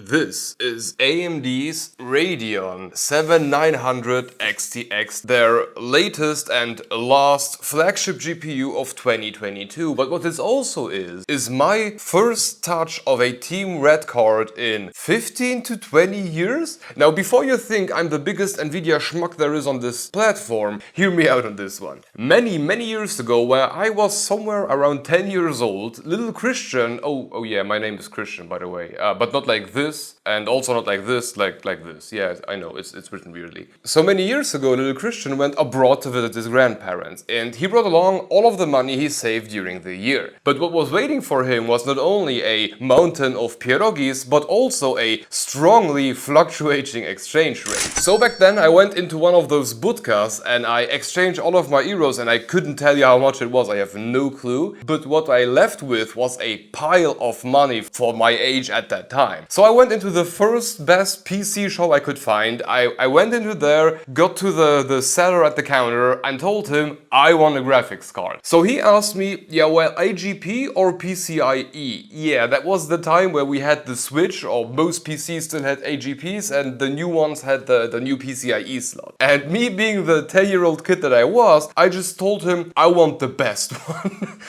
This is AMD's Radeon 7900 XTX, their latest and last flagship GPU of 2022. But what this also is my first touch of a Team Red card in 15 to 20 years? Now, before you think I'm the biggest Nvidia schmuck there is on this platform, hear me out on this one. Many years ago, where I was somewhere around 10 years old, little Christian, oh yeah, my name is Christian, by the way, but not like this, and also not like this, like this. Yeah, I know, it's written weirdly. So many years ago, little Christian went abroad to visit his grandparents, and he brought along all of the money he saved during the year. But what was waiting for him was not only a mountain of pierogis, but also a strongly fluctuating exchange rate. So back then I went into one of those budkas and I exchanged all of my euros, and I couldn't tell you how much it was, I have no clue. But what I left with was a pile of money for my age at that time. So I went into the first best PC shop I could find. I went into there, got to the seller at the counter and told him I want a graphics card. So he asked me, yeah, well, AGP or PCIe? Yeah, that was the time where we had the switch, or most PCs still had AGPs and the new ones had the new PCIe slot. And me being the 10-year-old kid that I was, I just told him I want the best one.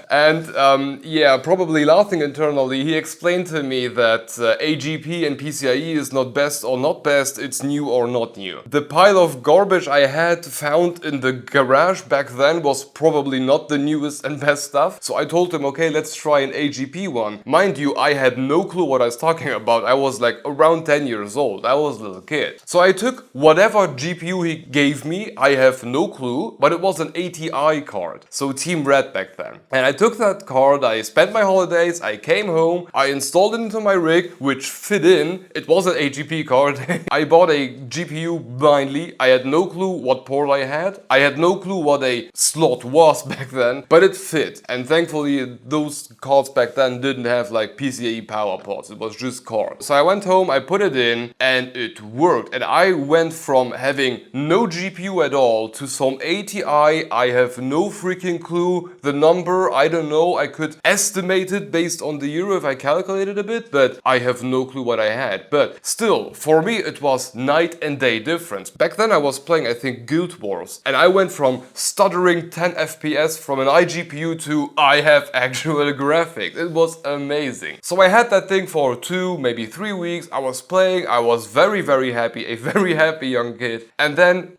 And yeah, probably laughing internally, he explained to me that AGP and PCIe is not best or not best, it's new or not new. The pile of garbage I had found in the garage back then was probably not the newest and best stuff. So I told him, okay, let's try an AGP one. Mind you, I had no clue what I was talking about. I was like around 10 years old. I was a little kid. So I took whatever GPU he gave me. I have no clue, but it was an ATI card. So Team Red back then. And I took that card, I spent my holidays, I came home, I installed it into my rig, which fit in. It was an AGP card. I bought a GPU blindly. I had no clue what port I had. I had no clue what a slot was back then, but it fit. And thankfully, those cards back then didn't have like PCIe power ports. It was just cards. So I went home, I put it in, and it worked. And I went from having no GPU at all to some ATI. I have no freaking clue. The number, I don't know. I could estimate it based on the euro if I calculated a bit, but I have no clue what I had. But still, for me, it was night and day difference. Back then I was playing, I think, Guild Wars, and I went from stuttering 10 FPS from an iGPU to I have actual graphics. It was amazing. So I had that thing for 2, maybe 3 weeks. I was playing, I was very happy, a very happy young kid. And then,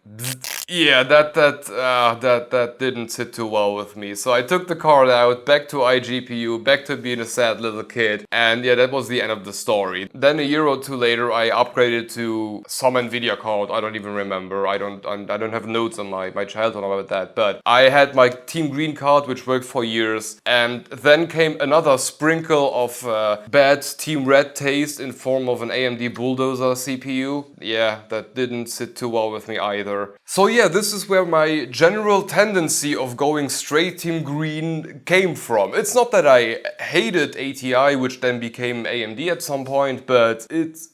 yeah, that didn't sit too well with me. So I took the card out, back to iGPU, back to being a sad little kid. And yeah, that was the end of the story. Then a year or two later, I upgraded to some Nvidia card. I don't even remember. I don't have notes on my childhood about that. But I had my Team Green card, which worked for years. And then came another sprinkle of bad Team Red taste in form of an AMD Bulldozer CPU. Yeah, that didn't sit too well with me either. So yeah, this is where my general tendency of going straight Team Green came from. It's not that I hated ATI, which then became AMD at some point, but it's,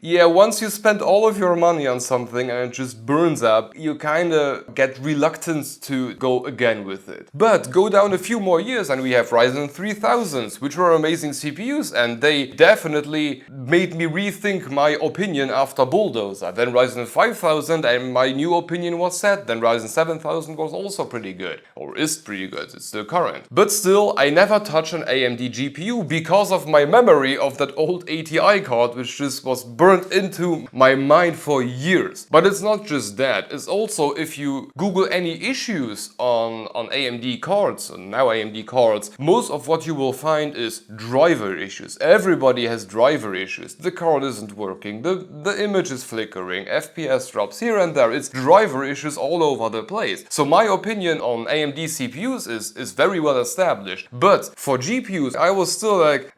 yeah, once you spend all of your money on something and it just burns up, you kinda get reluctant to go again with it. But go down a few more years and we have Ryzen 3000s, which were amazing CPUs, and they definitely made me rethink my opinion after Bulldozer. Then Ryzen 5000 and my new opinion was set. Then Ryzen 7000 was also pretty good, or is pretty good, it's still current. But still, I never touch an AMD GPU because of my memory of that old ATI card, which just was burnt into my mind for years. But it's not just that, it's also, if you Google any issues on AMD cards, and now AMD cards, most of what you will find is driver issues. Everybody has driver issues. The card isn't working, the image is flickering, FPS drops here and there. It's driver issues all over the place. So my opinion on AMD CPUs is very well established. But for GPUs, I was still like,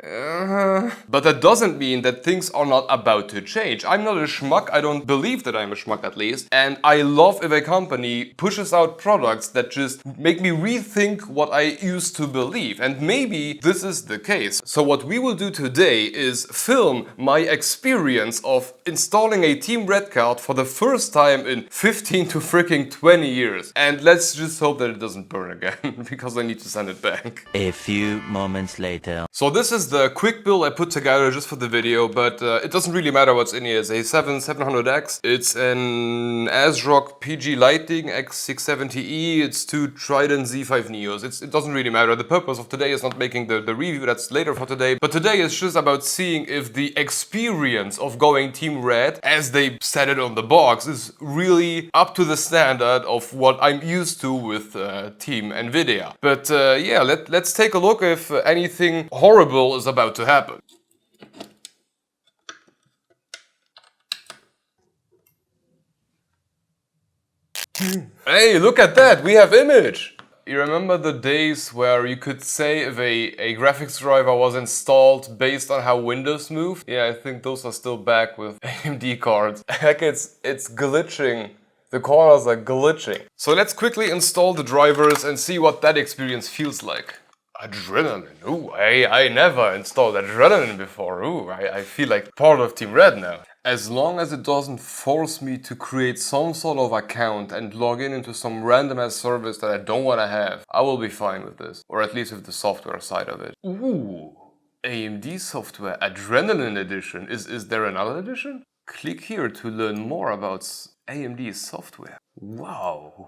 But that doesn't mean that things are not about to change. I'm not a schmuck, I don't believe that I'm a schmuck at least, and I love if a company pushes out products that just make me rethink what I used to believe, and maybe this is the case. So what we will do today is film my experience of installing a Team Red card for the first time in 15 to freaking 20 years. And let's just hope that it doesn't burn again, because I need to send it back. A few moments later. So this is the quick build I put together just for the video, but it doesn't really matter what's in here. It's a 700X, it's an ASRock PG Lighting X670E, it's two Trident Z5 Neos. It doesn't really matter. The purpose of today is not making the review, that's later for today, but today is just about seeing if the experience of going Team Red, as they said it on the box, is really up to the standard of what I'm used to with Team Nvidia. But yeah, let's take a look if anything horrible is about to happen. Hey, look at that! We have image! You remember the days where you could say if a graphics driver was installed based on how Windows moved? Yeah, I think those are still back with AMD cards. Like it's glitching. The corners are glitching. So let's quickly install the drivers and see what that experience feels like. Adrenaline. Ooh, I never installed Adrenaline before. Ooh, I feel like part of Team Red now. As long as it doesn't force me to create some sort of account and log in into some random ass service that I don't want to have, I will be fine with this. Or at least with the software side of it. Ooh, AMD software Adrenaline edition. Is there another edition? Click here to learn more about AMD software. Wow.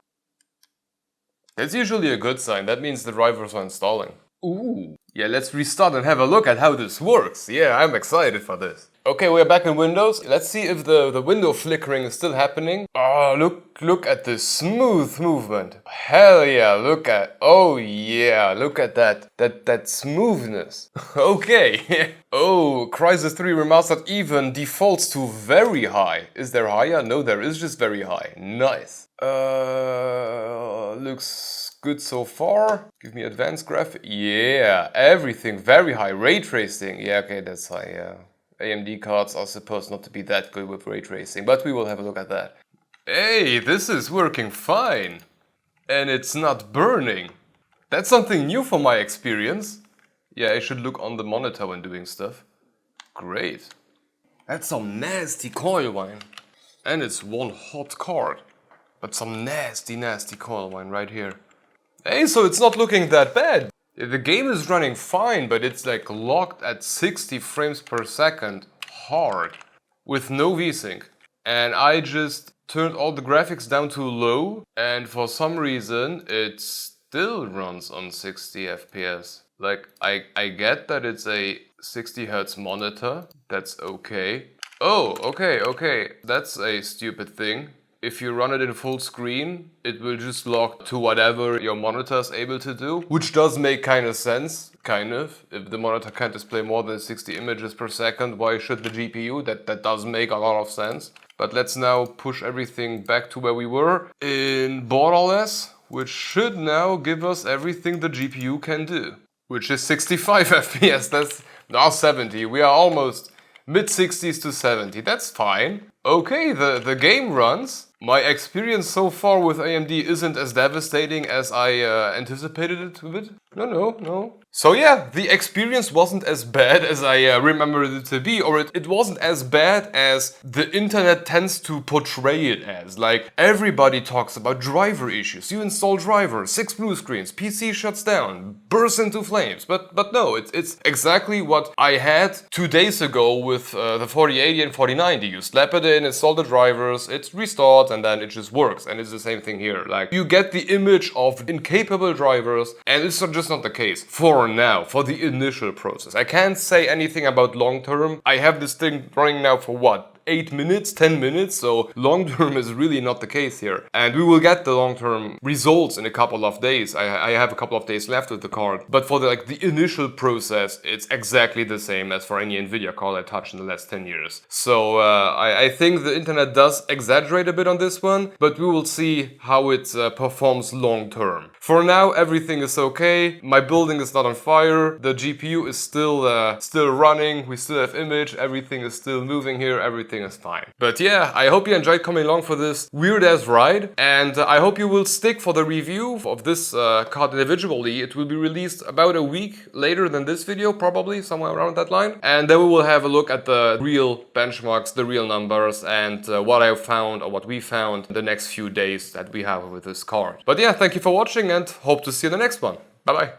That's usually a good sign. That means the drivers are installing. Ooh. Yeah, let's restart and have a look at how this works. Yeah, I'm excited for this. Okay, we're back in Windows. Let's see if the window flickering is still happening. Oh, look at this smooth movement. Hell yeah, oh yeah, look at that smoothness. Okay. Oh, Crysis 3 Remastered even defaults to very high. Is there higher? No, there is just very high. Nice. Looks good so far. Give me advanced graphic. Yeah, everything very high. Ray tracing. Yeah, okay, that's high, yeah. AMD cards are supposed not to be that good with ray tracing, but we will have a look at that. Hey, this is working fine. And it's not burning. That's something new for my experience. Yeah, I should look on the monitor when doing stuff. Great. That's some nasty coil wine. And it's one hot card. But some nasty coil wine right here. Hey, so it's not looking that bad. The game is running fine, but it's like locked at 60 frames per second hard with no VSync. And I just turned all the graphics down to low, and for some reason it still runs on 60 FPS. Like, I get that it's a 60 Hz monitor, that's okay. Oh, okay, that's a stupid thing. If you run it in full screen, it will just lock to whatever your monitor is able to do, which does make kind of sense, kind of. If the monitor can't display more than 60 images per second, why should the GPU? That does make a lot of sense. But let's now push everything back to where we were in borderless, which should now give us everything the GPU can do, which is 65 FPS. That's now 70. We are almost mid-60s to 70. That's fine. Okay, the game runs. My experience so far with AMD isn't as devastating as I anticipated it to be. No. So yeah, the experience wasn't as bad as I remembered it to be, or it wasn't as bad as the internet tends to portray it as. Like, everybody talks about driver issues. You install drivers, 6 blue screens, PC shuts down, bursts into flames. But no, it's exactly what I had 2 days ago with the 4080 and 4090. You slap it in, install the drivers, it's restored, and then it just works. And it's the same thing here. Like, you get the image of incapable drivers, and it's just not the case. For now, for the initial process. I can't say anything about long term. I have this thing running now for what? 8 minutes, 10 minutes, so long term is really not the case here. And we will get the long term results in a couple of days. I have a couple of days left with the card. But for the initial process, it's exactly the same as for any Nvidia card I touched in the last 10 years. So I think the internet does exaggerate a bit on this one, but we will see how it performs long term. For now, everything is okay. My building is not on fire. The GPU is still running. We still have image. Everything is still moving here. Everything everything is fine. But yeah, I hope you enjoyed coming along for this weird ass ride, and I hope you will stick for the review of this card individually. It will be released about a week later than this video, probably somewhere around that line, and then we will have a look at the real benchmarks, the real numbers, and what I found or what we found the next few days that we have with this card. But yeah, thank you for watching and hope to see you in the next one. Bye bye.